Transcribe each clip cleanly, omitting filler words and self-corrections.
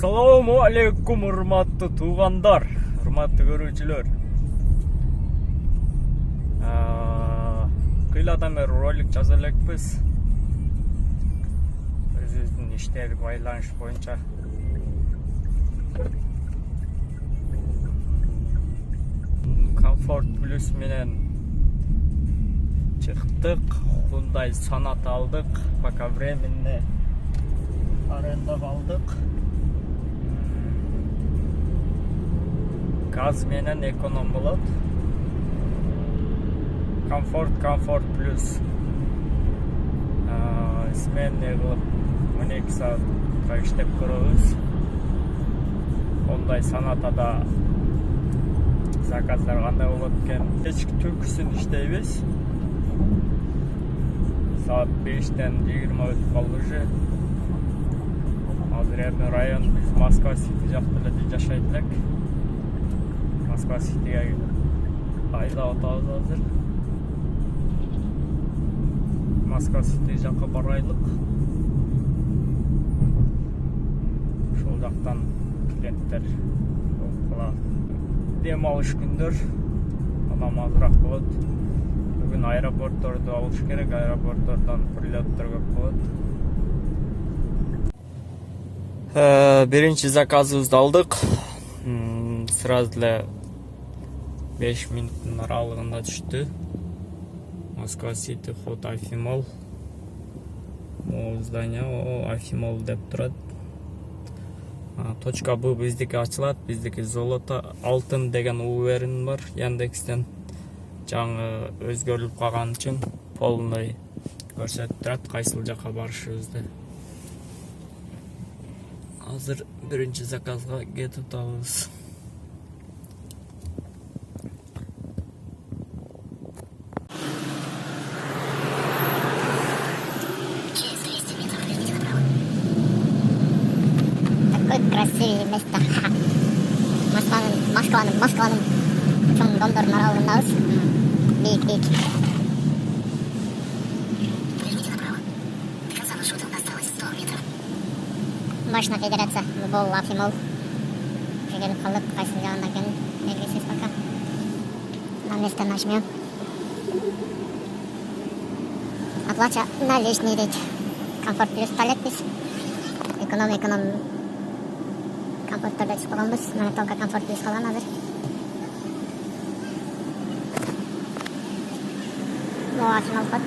Assalamu alaikum hurmatlı tuğanlar, hurmatlı görücüler. Kıyladan beri rolik жазалak biz. Özümüzün işleri baylanış boyunca. Comfort Plus menen çıktık. Hyundai Sonata aldık. Пока временно arenda kaldık. Gaz menen ekonom bolot. Comfort Plus. Smenный кылып 12 саатка иштеп көрөбүз. Hyundai Sonatада заказдар кандай болот экен? Кечки түнкүсүн иштейбиз. Saat 5'ten 20 ötüp kaldı уже. Hazır Erden rayon biz Moskva City жактылы жашайдык. Moskva City'ye ayda otağız hazır. Moskva City жаққа барайлык. Шол жактан клиенттер дем алыш күндөр адам азыраак болот. Бүгүн аэропортторду алыш керек, аэропорттордон прилеттер көп болот. Биринчи заказыбызды алдык. Сразу эле 5 минуттун аралыгында түштү. Москва City Hot Afimol. Могу здание Afimol деп турат. Точка Б биздики ачылат, биздики золото алтын деген уверин бар Яндекстен. Жаңы өзгөрүлүп калган үчүн полный көрсөтүп турат кайсыл жака барышыбызды. Азыр биринчи заказга кетип атабыз. Красивые места. Москваның чоң домдордун аралыгындабыз. Бийик. Машина федерация, Бол, Афимол. Келип калдык, кайсы жагында экенин белгисиз пока. На место нажмем. Оплата наличный дейт. Комфорт плюс талеппиз. Эконом. Комфортторда түшүп калганбыз. Мына только комфорт плюс калган азыр. Афимол код.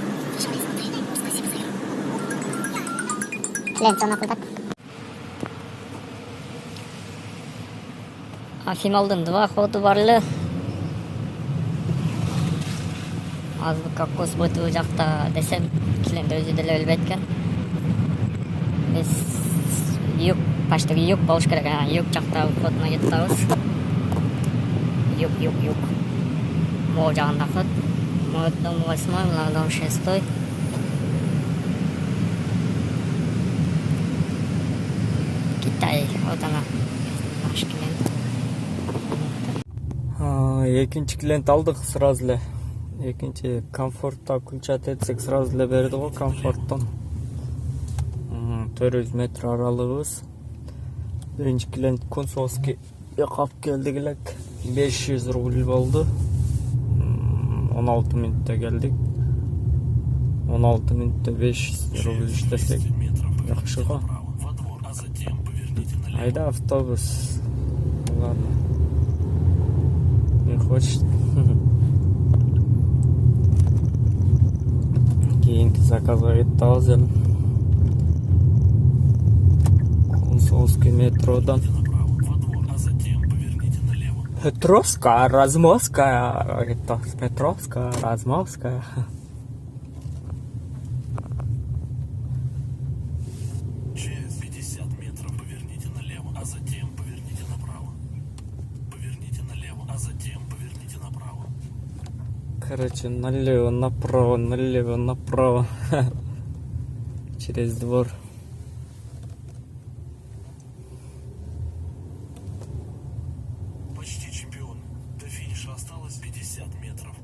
Клиент орнотулат. Афимолдун 2 ходу бар эле. Азбыкка косботу жакта десем, клиент өзү деле билбейт экен. Биз юг, почти юг болуш керек. Юг жакта ходуна кетип атабыз. Юг. Могу жагында ход. Дом 8, дом 6. Китай, вот она, наш клиент. Экинчи клиент алдык сразу эле. Экинчи комфортто күлчат этсек сразу эле берди го комфорттон. 400 метр аралыгыбыз. Биринчи клиент Консолский алып келдик элек. 500 рубль болду. 16 минутта келдик. 16 минутта 500 рубль иштесек жакшы го. Айда автобус. Ладно. Не хочет. Кийинки заказга кетебиз эми. Консолский метродан. Петровская, Размовская, Петровская, Размовская. Через 50 метров поверните налево, а затем поверните направо. Поверните налево, а затем поверните направо. Короче, налево, направо. Через двор. Почти чемпион. До финиша осталось 50 метров.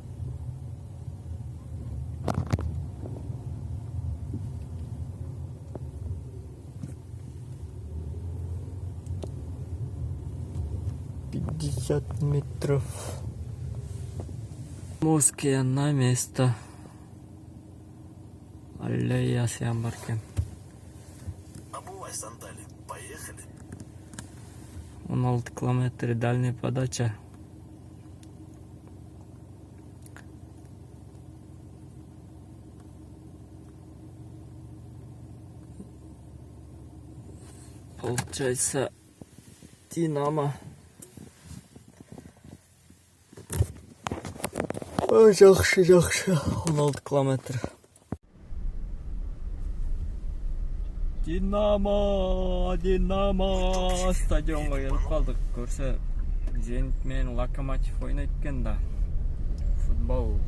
50 метров. Москва на место. Аллея Сямбаркен. Обувай сандали. Поехали. 16 километр дальняя подача. Получается Динамо. Жақсы. 16 километр. Динамо стадионға келіп қалдық. Көрсе, Зенит мен Локомотив ойнайды екен да. Футбол.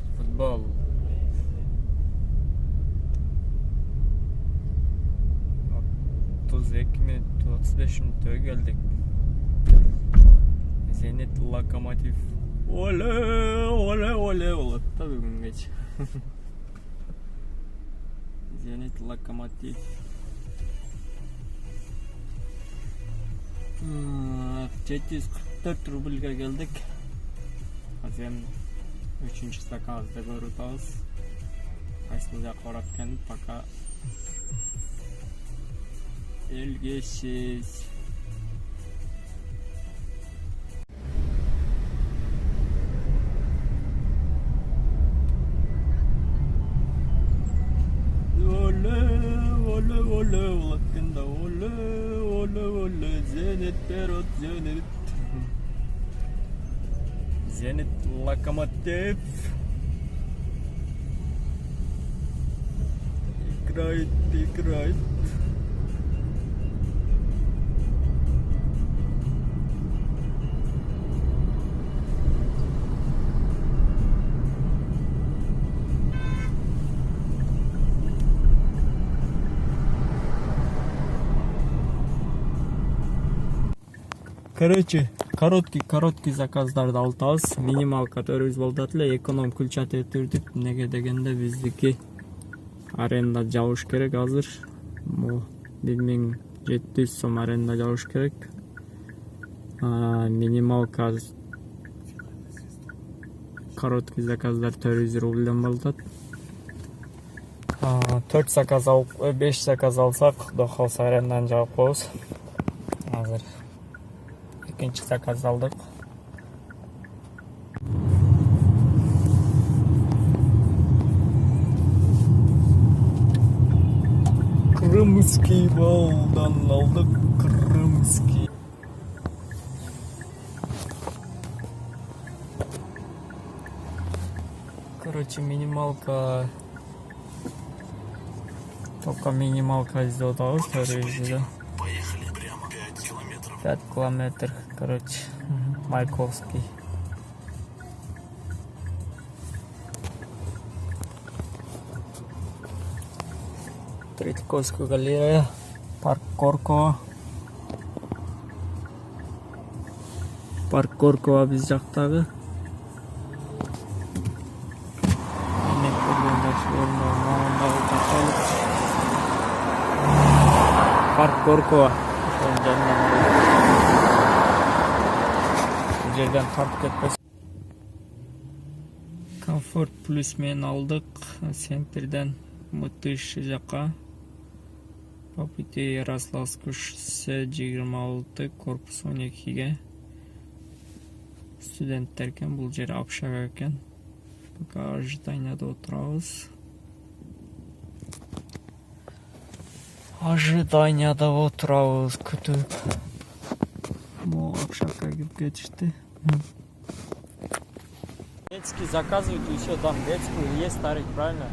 32 минут 35 минутта келдік. Зенит Локомотив. Оле болады да бүгінгече. Зенит Локомотив. 744 рубльге келдік. Қазір 3-ші стаканды көріп қайсыл жаққа орап келіп, пока белгісіз. Оле олаққанда оле Зенит берет Зенит Локомотив играет. Короче, короткий заказдарды алтабыз. Минималка 400 болдат эле, эконом күлчат этирдик. Неге дегенде биздики аренда жабыш керек азыр. 1700 сом аренда жабыш керек. Минималка короткий заказдар 400 рубльден болдат. 4 заказ алып, 5 заказ алсак, Кудо калса арендан жабып коебуз. Азыр экинчи заказ алдык. Крымский балдан алдык. Крымский. Короче, минималка. Только минималка сделала 400. Поехали прямо 5 километров. 5 километров, короче, Майковский. Третьяковская галерея, парк Коркова. Парк Коркова биз жактагы. Парк Коркова. Жерден тартып кетпес. Комфорт плюс мен алдык. Центрден Мытыш жака. По пути Ярославское шоссе 26, корпус 12-ге. Студенттер екен, бұл жер Апшага екен. Пока ожиданияда отырабыз. Ожиданияда отырабыз, күтіп. Апшага келіп кетішті. Детский заказывают еще там, детский есть тариф, правильно?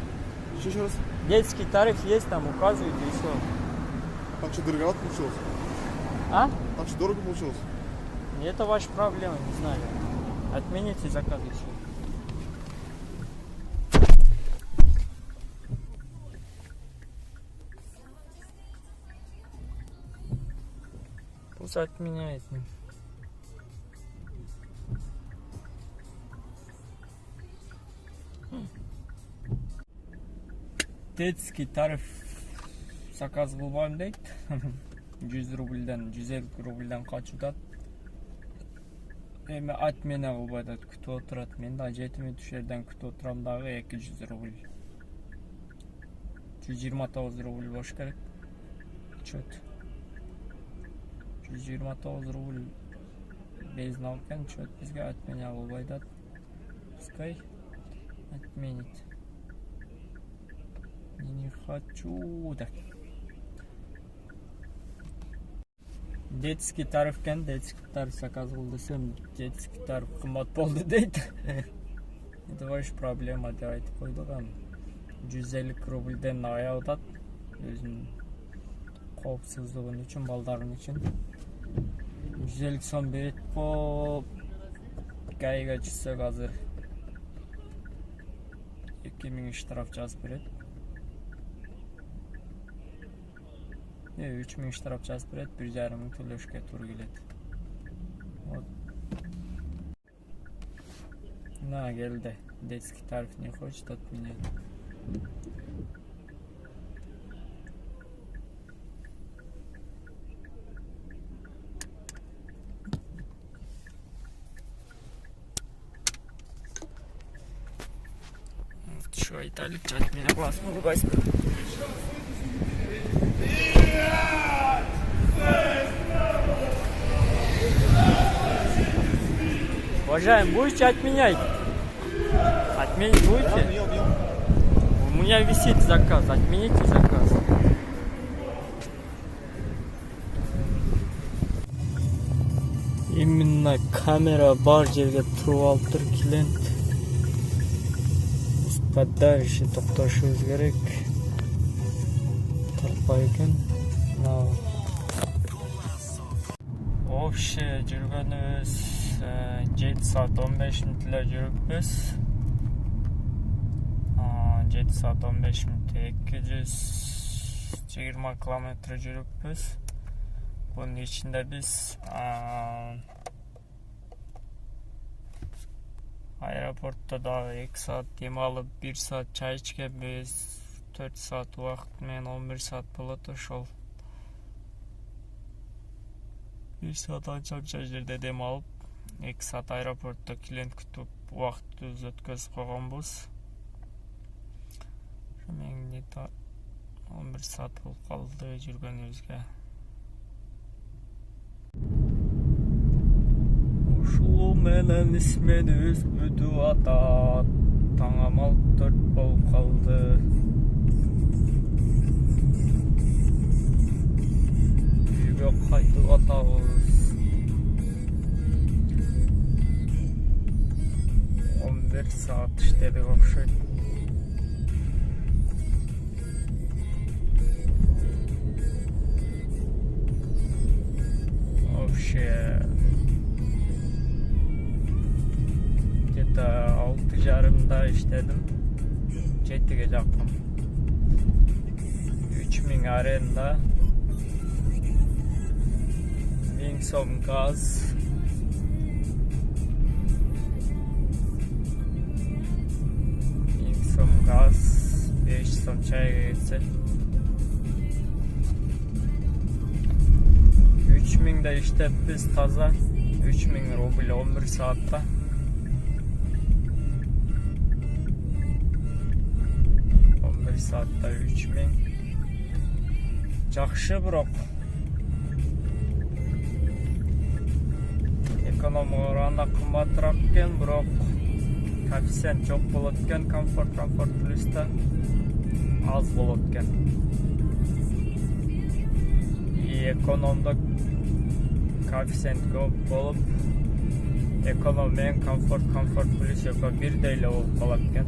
Еще раз. Детский тариф есть, там указывают и все. Там что, дороговато получилось? А? Там что, дорого получилось? Это ваша проблема, не знаю. Отмените заказ и все. Пусть отменяет. Детский тариф заказ кылбайм дейт. 100 рубльден 150 рубльден качууда. эми отмена кылбайт атат, күтүп отурат. Мен да 7 мүнөт ушул жерден күтүп отурам дагы 200 рубль. 129 рубль болуш керек. Чөт. 129 рубль безин алып келген, чөт бизге отмена кылбайт атат. Пускай отменит. Не хочу, так. Детский тариф кен, детский тариф заказ кыл десем, детский тариф кымбат болду дейт. Это вообще проблема деп айтып койдук аны. 150 рубльден аябат өзүнүн коопсуздугун үчүн, балдарын үчүн. 150 сом берет коп. Кайга чыксак азыр 2000 штраф жазып берет. 3000 штраф жазып берет, 1,5 мың төлөшкө туура келет. Вот. На, келди. Детский тариф не хочет отменять. Что, Виталик, от меня классно ругайся. Уважаемый, будете отменять? Отменить будете? У меня висит заказ, отмените заказ. Именно камера бар жерге туруп алып тур клиент. Подальше токтошубуз керек. Тартпай экен. Вообще жүргөнүбүз 7 saat 15 мүнөт эле жүрүппүз. 7 saat 15 мүнөт 220 километр жүрүппүз. Bunun içinde biz aeroportта da 2 saat dem alıp 1 saat çay içkенбиз. 4 saat vaqt men 11 saat болот ошол. 1 saat анча жерде дем алып, 2 saat аэропортто клиент күтүп убактыбызды өткөзүп койгонбуз. Мен где-то 11 saat болуп калды жүргөнүбүзгө. Ушул менен исмениз бүтүп атат. Таңамал 4 болуп калды. Үйгө кайтып атабыз. 11 saat иштедик окшойт. Вообще где-то 6:30 иштедим. 7-ге жакын. 3000 аренда. 1000 сом газ. 1000 сом газ. 5 сом чайга кетсе. 3000 да иштеппиз таза. 3000 рубль 11 saatта. 11 saatта 3000. Жакшы бирок. Экономия караганда кымбатыраак экен, бирок коэффициент жок болот экен, комфорт плюста аз болот экен. И экономдо коэффициент көп болуп, эконом менен комфорт плюс экөө бирдей эле болуп калат экен.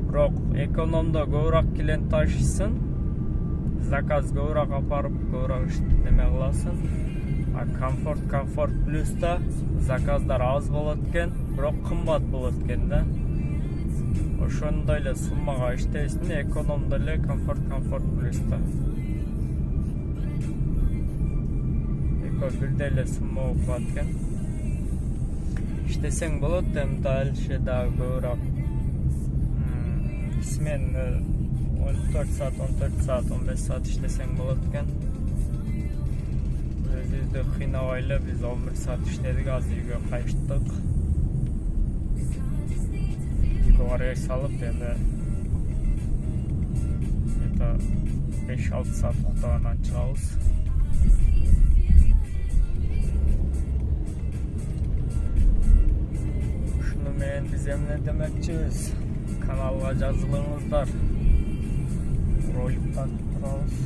Бирок экономдо көбүрөөк клиент ташыйсың, заказ көбүрөөк апарып, көбүрөөк неме кыласың. А комфорт плюста заказдар аз болот экен, бирок кымбат болот экен да. Ошондой эле суммага иштейсиң, экономдо эле комфорт плюста. Бирдей эле сумма болуп калат экен. Иштесең болот, эми дальше дагы көбүрөөк. Смен 14 saat, 15 saat иштесең болот экен. Өзү күндү кыйнабайлы биз 11 саат иштедик, азыр үйгө кайттык. Үйгө салып эми 5-6 саат уктагандан чыгабыз. Ушуну менен биз эмне демекчибиз? Каналга жазылыңыздар. Ролик тартып турабыз.